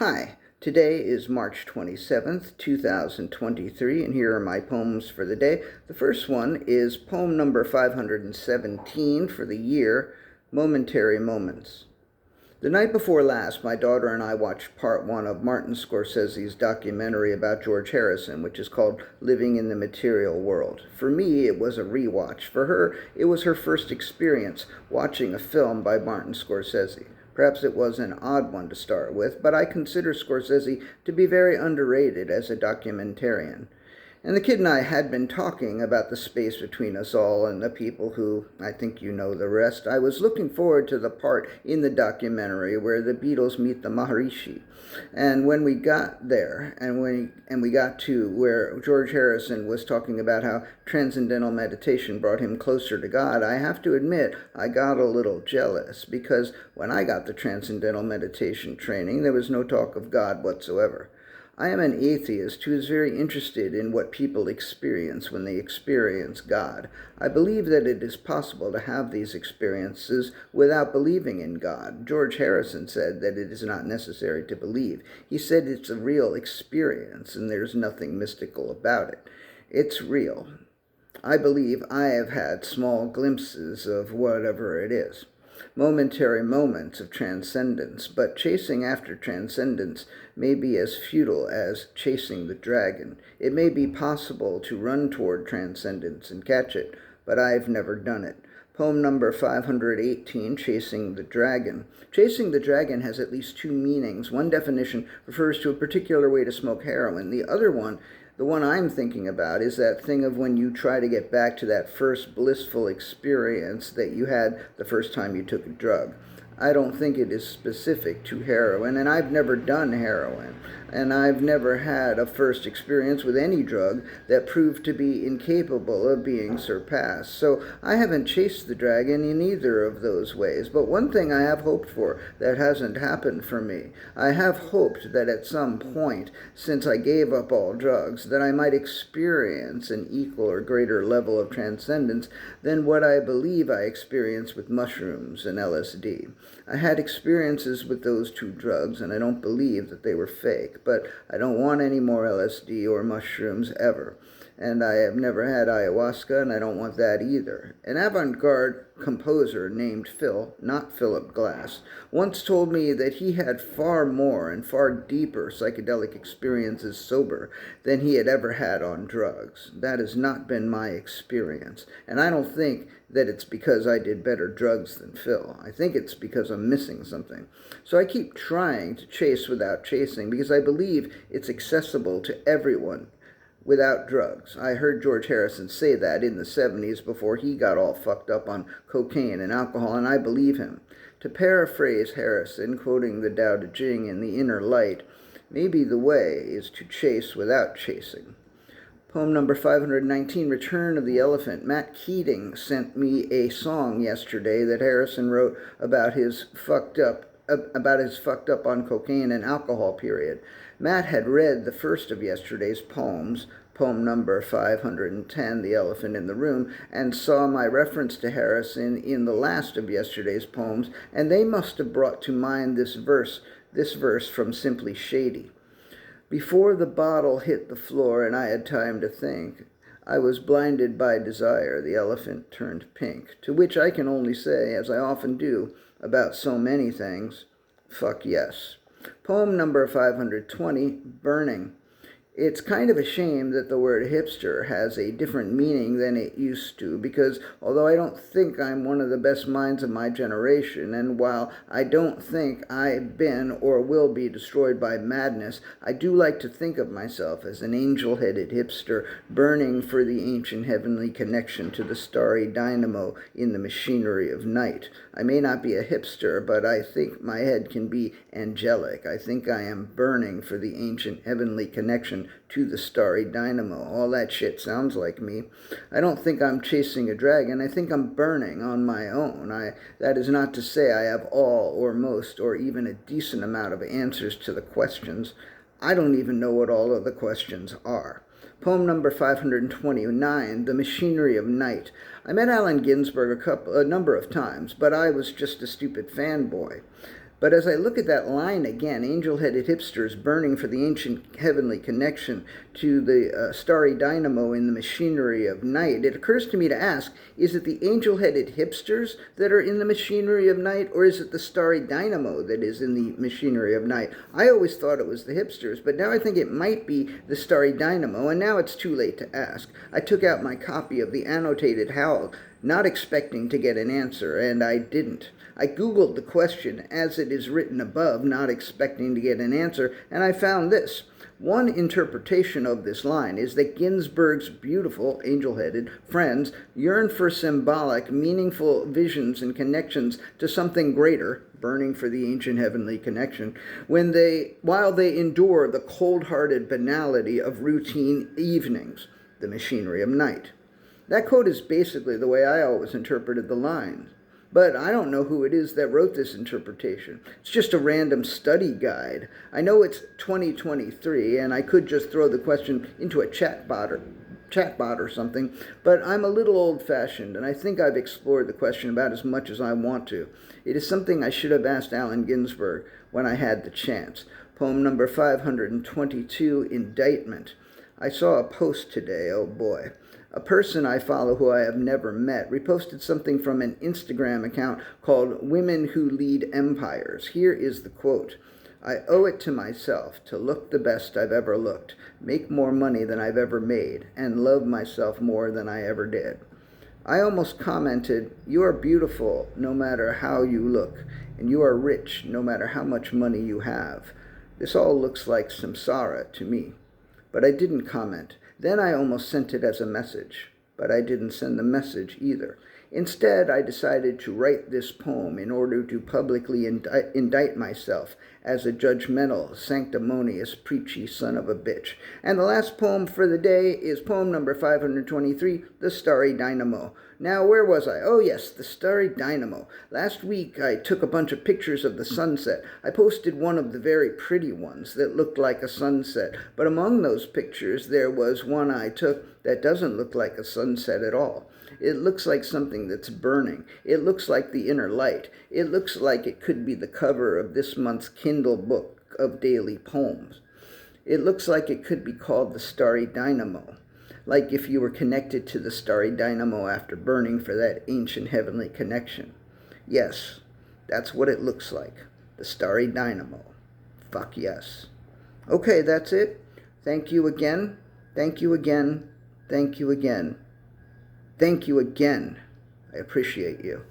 Hi, today is March 27th, 2023, and here are my poems for the day. The first one is poem number 517 for the year, Momentary Moments. The night before last, my daughter and I watched part one of Martin Scorsese's documentary about George Harrison, which is called Living in the Material World. For me, it was a rewatch. For her, it was her first experience watching a film by Martin Scorsese. Perhaps it was an odd one to start with, but I consider Scorsese to be very underrated as a documentarian. And the kid and I had been talking about the space between us all and the people who, I think you know the rest. I was looking forward to the part in the documentary where the Beatles meet the Maharishi. And when we got there, and we got to where George Harrison was talking about how transcendental meditation brought him closer to God, I have to admit I got a little jealous, because when I got the transcendental meditation training, there was no talk of God whatsoever. I am an atheist who is very interested in what people experience when they experience God. I believe that it is possible to have these experiences without believing in God. George Harrison said that it is not necessary to believe. He said it's a real experience and there's nothing mystical about it. It's real. I believe I have had small glimpses of whatever it is. Momentary moments of transcendence, but chasing after transcendence may be as futile as chasing the dragon. It may be possible to run toward transcendence and catch it, but I've never done it. Poem number 518, Chasing the Dragon. Chasing the dragon has at least two meanings. One definition refers to a particular way to smoke heroin. The other one, the one I'm thinking about, is that thing of when you try to get back to that first blissful experience that you had the first time you took a drug. I don't think it is specific to heroin, and I've never done heroin, and I've never had a first experience with any drug that proved to be incapable of being surpassed. So I haven't chased the dragon in either of those ways. But one thing I have hoped for that hasn't happened for me. I have hoped that at some point, since I gave up all drugs, that I might experience an equal or greater level of transcendence than what I believe I experienced with mushrooms and LSD. I had experiences with those two drugs, and I don't believe that they were fake, but I don't want any more LSD or mushrooms ever. And I have never had ayahuasca, and I don't want that either. An avant-garde composer named Phil, not Philip Glass, once told me that he had far more and far deeper psychedelic experiences sober than he had ever had on drugs. That has not been my experience, and I don't think that it's because I did better drugs than Phil. I think it's because I'm missing something. So I keep trying to chase without chasing, because I believe it's accessible to everyone without drugs. I heard George Harrison say that in the 70s before he got all fucked up on cocaine and alcohol, and I believe him. To paraphrase Harrison, quoting the Tao Te Ching in The Inner Light, maybe the way is to chase without chasing. Poem number 519, Return of the Elephant. Matt Keating sent me a song yesterday that Harrison wrote about his fucked up on cocaine and alcohol period. Matt had read the first of yesterday's poems, poem number 510, The Elephant in the Room, and saw my reference to Harrison in the last of yesterday's poems, and they must have brought to mind this verse from Simply Shady. Before the bottle hit the floor and I had time to think, I was blinded by desire, the elephant turned pink. To which I can only say, as I often do about so many things, fuck yes. Poem number 520, Burning. It's kind of a shame that the word hipster has a different meaning than it used to, because although I don't think I'm one of the best minds of my generation, and while I don't think I've been or will be destroyed by madness, I do like to think of myself as an angel-headed hipster burning for the ancient heavenly connection to the starry dynamo in the machinery of night. I may not be a hipster, but I think my head can be angelic. I think I am burning for the ancient heavenly connection to the starry dynamo. All that shit sounds like me. I don't think I'm chasing a dragon. I think I'm burning on my own. That is not to say I have all or most or even a decent amount of answers to the questions. I don't even know what all of the questions are. Poem number 529, The Machinery of Night. I met Allen Ginsberg a number of times, but I was just a stupid fanboy. But as I look at that line again, angel-headed hipsters burning for the ancient heavenly connection to the starry dynamo in the machinery of night, it occurs to me to ask, is it the angel-headed hipsters that are in the machinery of night, or is it the starry dynamo that is in the machinery of night? I always thought it was the hipsters, but now I think it might be the starry dynamo, and now it's too late to ask. I took out my copy of the annotated Howl, not expecting to get an answer, and I didn't. I Googled the question as it is written above, not expecting to get an answer, and I found this. One interpretation of this line is that Ginsberg's beautiful, angel-headed friends yearn for symbolic, meaningful visions and connections to something greater, burning for the ancient heavenly connection, while they endure the cold-hearted banality of routine evenings, the machinery of night. That quote is basically the way I always interpreted the line. But I don't know who it is that wrote this interpretation. It's just a random study guide. I know it's 2023, and I could just throw the question into a chatbot or something, but I'm a little old-fashioned, and I think I've explored the question about as much as I want to. It is something I should have asked Allen Ginsberg when I had the chance. Poem number 522, Indictment. I saw a post today, oh boy. A person I follow who I have never met reposted something from an Instagram account called Women Who Lead Empires. Here is the quote. I owe it to myself to look the best I've ever looked, make more money than I've ever made, and love myself more than I ever did. I almost commented, you are beautiful no matter how you look, and you are rich no matter how much money you have. This all looks like samsara to me. But I didn't comment. Then I almost sent it as a message, but I didn't send the message either. Instead, I decided to write this poem in order to publicly indict myself as a judgmental, sanctimonious, preachy son of a bitch. And the last poem for the day is poem number 523, The Starry Dynamo. Now, where was I? Oh, yes, the Starry Dynamo. Last week, I took a bunch of pictures of the sunset. I posted one of the very pretty ones that looked like a sunset. But among those pictures, there was one I took that doesn't look like a sunset at all. It looks like something that's burning. It looks like the inner light. It looks like it could be the cover of this month's Kindle book of daily poems. It looks like it could be called the Starry Dynamo. Like if you were connected to the starry dynamo after burning for that ancient heavenly connection. Yes, that's what it looks like. The starry dynamo. Fuck yes. Okay, that's it. Thank you again. Thank you again. Thank you again. Thank you again. I appreciate you.